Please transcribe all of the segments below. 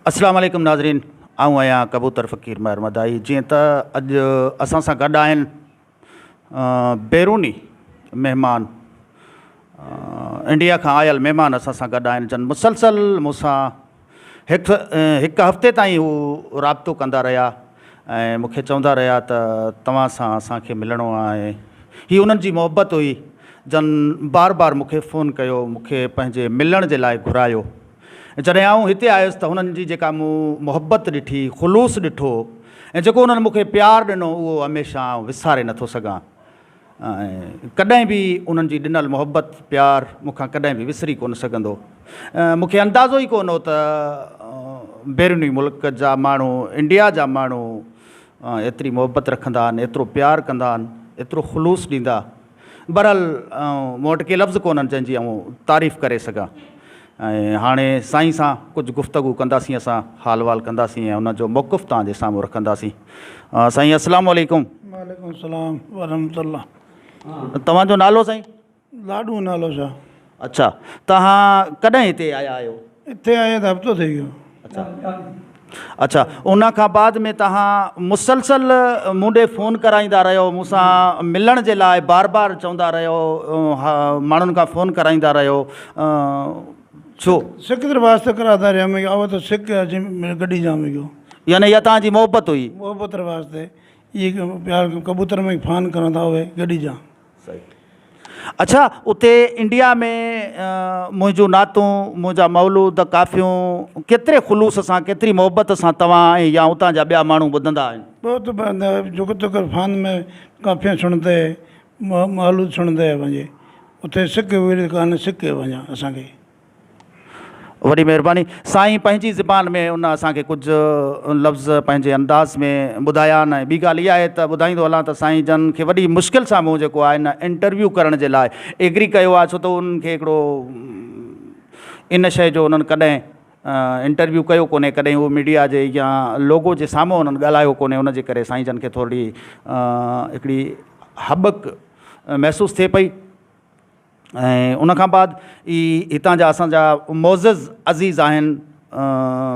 अस्सलाम वालेकुम नाज़रीन, आऊं आहियां कबूतर फ़कीर महर मदाई। जीअं त अॼु असां सां गॾु आहिनि बैरूनी महिमान, इंडिया खां आयल महिमान असां सां गॾु आहिनि, जन मुसलसल मूंसां हिकु हफ़्ते ताईं हू राब्तो कंदा रहिया ऐं मूंखे चवंदा रहिया त तव्हां सां असांखे मिलणो आहे। हीअ उन्हनि जी मोहबत हुई, जन बार बार मूंखे फ़ोन कयो, मूंखे पंहिंजे मिलण जे लाइ घुरायो। जॾहिं आऊं हिते आयुसि त हुननि जी जेका मूं मोहबत ॾिठी, ख़ुलूस ॾिठो ऐं जेको उन्हनि मूंखे प्यारु ॾिनो, उहो हमेशह विसारे नथो सघां। ऐं कॾहिं बि उन्हनि जी ॾिनल मोहबत प्यारु मूंखां कॾहिं बि विसरी कोन सघंदो। मूंखे अंदाज़ो ई कोन हो त बैरूनी मुल्क जा माण्हू, इंडिया जा माण्हू एतिरी मोहबत रखंदा आहिनि, एतिरो प्यारु कंदा आहिनि, एतिरो ख़ुलूस ॾींदा। बहरहाल मूं वटि के लफ़्ज़ कोन्हनि जंहिंजी आऊं तारीफ़ करे सघां। ऐं हाणे साईं सां कुझु गुफ़्तगू कंदासीं, असां हाल वाल कंदासीं ऐं उन जो मौक़ुफ़ तव्हांजे साम्हूं रखंदासीं। साईं अस्सलाम वालेकुम। वालेकुम सलाम वरहमतुल्लाह। तव्हांजो नालो साईं? लाडू नालो छा? अच्छा, तव्हां कॾहिं हिते आया आहियो? हिते आए त हफ़्तो थी वियो। अच्छा, उन खां बाद में तव्हां मुसलसल मूं ॾे फ़ोन कराईंदा रहियो, मूंसां मिलण जे लाइ बार बार चवंदा रहियो, माण्हुनि खां फ़ोन कराईंदा रहियो, छो? सिक वास्ते कराता रहिया मैं आवा तो सिक गड्डी जा में गयो, यानी इहा तव्हांजी मोहबत हुई? मोहब्बत वास्ते ये प्यार कबूतर में फ़ोन करंदा हुए गड्डी जा। सही। अच्छा, उते इंडिया में मुंहिंजो नातूं, मुंहिंजा मौलूद, काफ़ियूं केतिरे ख़ुलूस सां, केतिरी मोहबत सां तव्हां ऐं या उतां जा ॿिया माण्हू ॿुधंदा आहिनि? बहुत जो तक फ़ोन में काफ़ियाँ सुनते, मौलूद सुनते वञे, उते सिक विड़ कान सिके वञा असांखे। वॾी महिरबानी। साईं पंहिंजी ज़बान में उन असांखे कुझु लफ़्ज़ पंहिंजे अंदाज़ में ॿुधाया आहिनि। ऐं ॿी ॻाल्हि इहा आहे त ॿुधाईंदो हलां त साईं जन खे वॾी मुश्किल सां मूं जेको आहे न इंटरव्यू करण जे लाइ एग्री कयो आहे, छो त उन्हनि खे हिकिड़ो इन शइ जो उन्हनि कॾहिं इंटरव्यू कयो कोन्हे, कॾहिं उहो मीडिया जे या लोगो जे साम्हूं उन्हनि ॻाल्हायो कोन्हे। उनजे करे साईं जन खे थोरी हिकिड़ी हबक महसूसु थिए पई। ऐं उनखां बाद हितां जा असांजा मोज़िज़ अज़ीज़ आहिनि,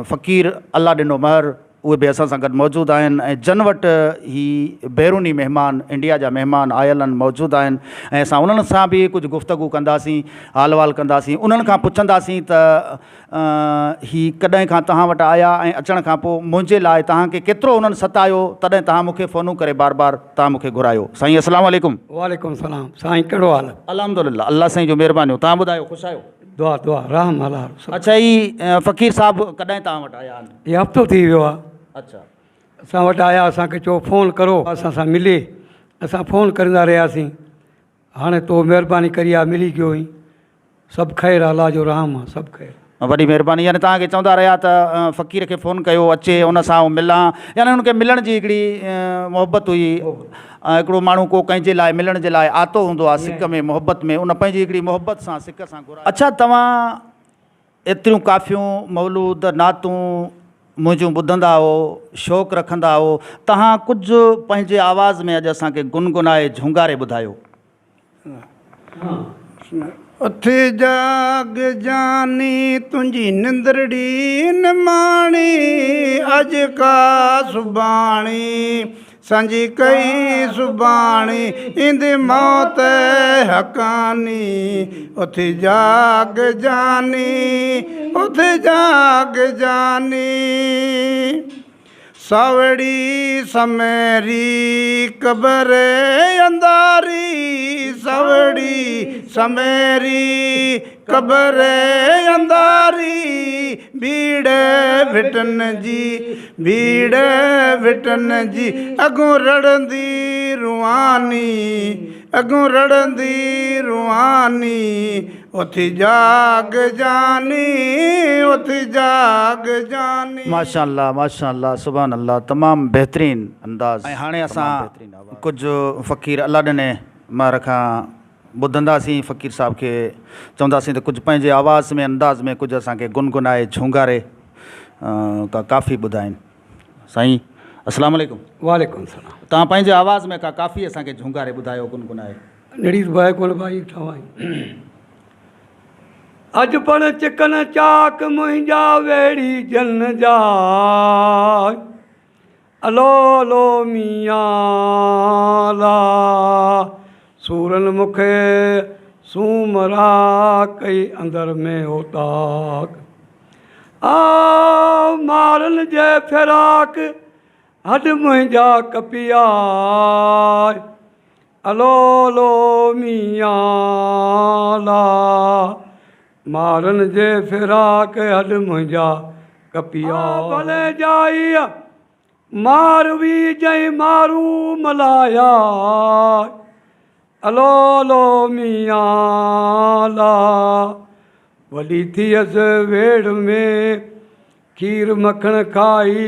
फ़क़ीर अल्लाह ॾिनो महर, उहे बि असां सां गॾु मौजूदु आहिनि। ऐं जन वटि ही बैरूनी महिमान, इंडिया जा महिमान आयल आहिनि, मौजूदु आहिनि। ऐं असां उन्हनि सां बि कुझु गुफ़्तगू कंदासीं, हाल वाल कंदासीं। उन्हनि खां पुछंदासीं त ही कॾहिं खां तव्हां वटि आया ऐं अचण खां पोइ मुंहिंजे लाइ तव्हांखे केतिरो उन्हनि सतायो, तॾहिं तव्हां मूंखे फ़ोनूं करे बार बार तव्हां मूंखे घुरायो। साईं अस्सलाम वालेकुम। वालेकुम सलाम। साईं कहिड़ो हाल? अल्हम्दुलिल्लाह, अल्लाह साईं जो महिरबानी। तव्हां ॿुधायो, ख़ुशि आहियो? दुआ दुआ राम हला। अच्छा, ही फ़क़ीर साहिबु कॾहिं तव्हां वटि आया आहिनि? ये हफ़्तो थी वियो आहे। अच्छा, असां वटि आया, असांखे चयो फ़ोन करो, असां सां मिले। असां फ़ोन कंदा रहियासीं, हाणे तो महिरबानी करी आहे, मिली गयो हुई। सभु ख़ैरु, अल्लाह जो रहम आहे, सभु ख़ैरु। वॾी महिरबानी। यानी तव्हांखे चवंदा रहिया त फ़क़ीर खे फ़ोन कयो, अचे, उन सां मिलां, यानी हुनखे मिलण जी हिकिड़ी मोहबत हुई। हिकिड़ो माण्हू को कंहिंजे लाइ मिलण जे लाइ आतो हूंदो आहे सिक में, मोहबत में, उन पंहिंजी हिकिड़ी मोहबत सां सिक सां घुरायो। अच्छा, तव्हां एतिरियूं काफ़ियूं, मौलूद, नातूं मुंहिंजूं ॿुधंदा हो, शौक़ु रखंदा हो, तव्हां कुझु पंहिंजे आवाज़ में अॼु असांखे गुनगुनाए झुंगारे ॿुधायो। उथे जाग जानी तुंहिंजी निंदड़ी न माणी, अॼु का सुभाणी सांझी कई सुभाणी, इंदे मौत हकानी। उथे जाग जानी, उथे जाग जानी, सावड़ी समेरी कबर अंदारी, सावड़ी समेरी कबर अंदारी, भीड़ विटन जी, भीड़ विटन जी, अगों रड़ंदी रुआनी, अगों रड़ंदी रुआनी। उथे जाग जानी, उथे जाग जानी। माशाअल्लाह, माशाअल्लाह, सुभान अल्लाह, तमामु बहितरीन अंदाज़। ऐं हाणे असां कुझु फ़क़ीर अल्लाह ॾिने महर खां ॿुधंदासीं। फ़क़ीर साहिब खे चवंदासीं त कुझु पंहिंजे आवाज़ में, अंदाज़ में कुझु असांखे गुनगुनाए झुंगारे का काफ़ी ॿुधाइनि। साईं अस्सलाम वालेकुम। वालेकुम सलाम। तव्हां पंहिंजे आवाज़ में का काफ़ी असांखे झुंगारे ॿुधायो, गुनगुनाए। नड़ी बाए कोन भाई ठवाई। अज पण चिकन चाक मुंहिंजा वेड़ी जन जा अलो लो मियां ला सूरन मुखे सूमरा कई अंदर में होताक आ मारन जे फिराक हड मुंहिंजा कपिया अलो लो मियां ला मारन जे फिराक हड मुंहिंजा कपिया भले जाई मारवी जई मारू मलाया अलो लो मियां ला वॾी थियसि वेड़ में खीर मखण खाई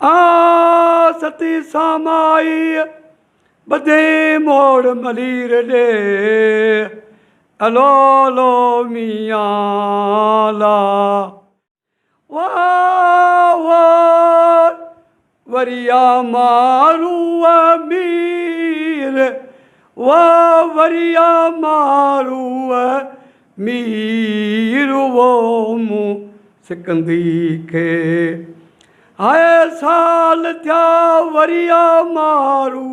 आ सती सामाई बधे मोड़ मलीर ॾे अलो लो मियां ला वाह वाह वरिया मारू मीर वाह वरिया मारू मीर वो मुँह सिकंदी खे हाय साल थिया वरिया मारू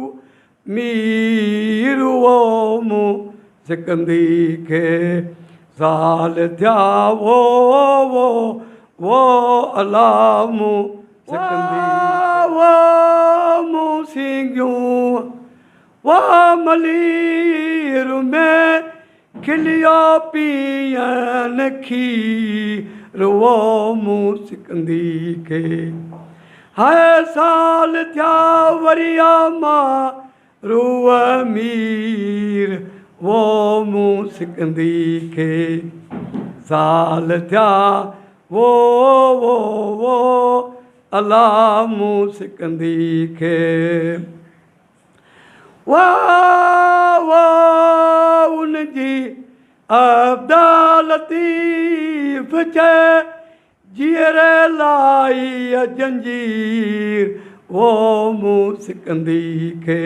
मीर वो मुँह सिकंदी खे साल थिया वो अला मुँह सिकंदी वो मुँह सिंगियूं वाह मलीर में खिलिया पियन खीर वो मुँह सिकंदी खे हाय साल थिया वरिया मारू मीर वो मुँह सिकंदी खे साल थिया वो अला मुँह सिकंदी खे वाह वाह उनजी अब्दालतीफ़ चे जीअरे लाई जंजीर वो मुँह सिकंदी खे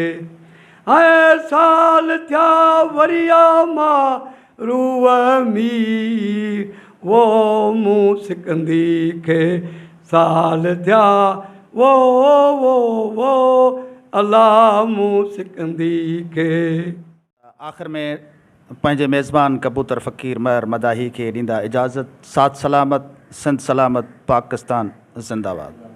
हाय साल थिया वरिया मारू मीर वो मुँह सिकंदी खे साल थिया वो अला मुँह सिकंदी खे आख़िर में पंहिंजे मेज़बान कबूतर फ़कीर महर मदाही खे ॾींदा इजाज़त। साथ सलामत, सिंध सलामत, पाकिस्तान ज़िंदाबाद।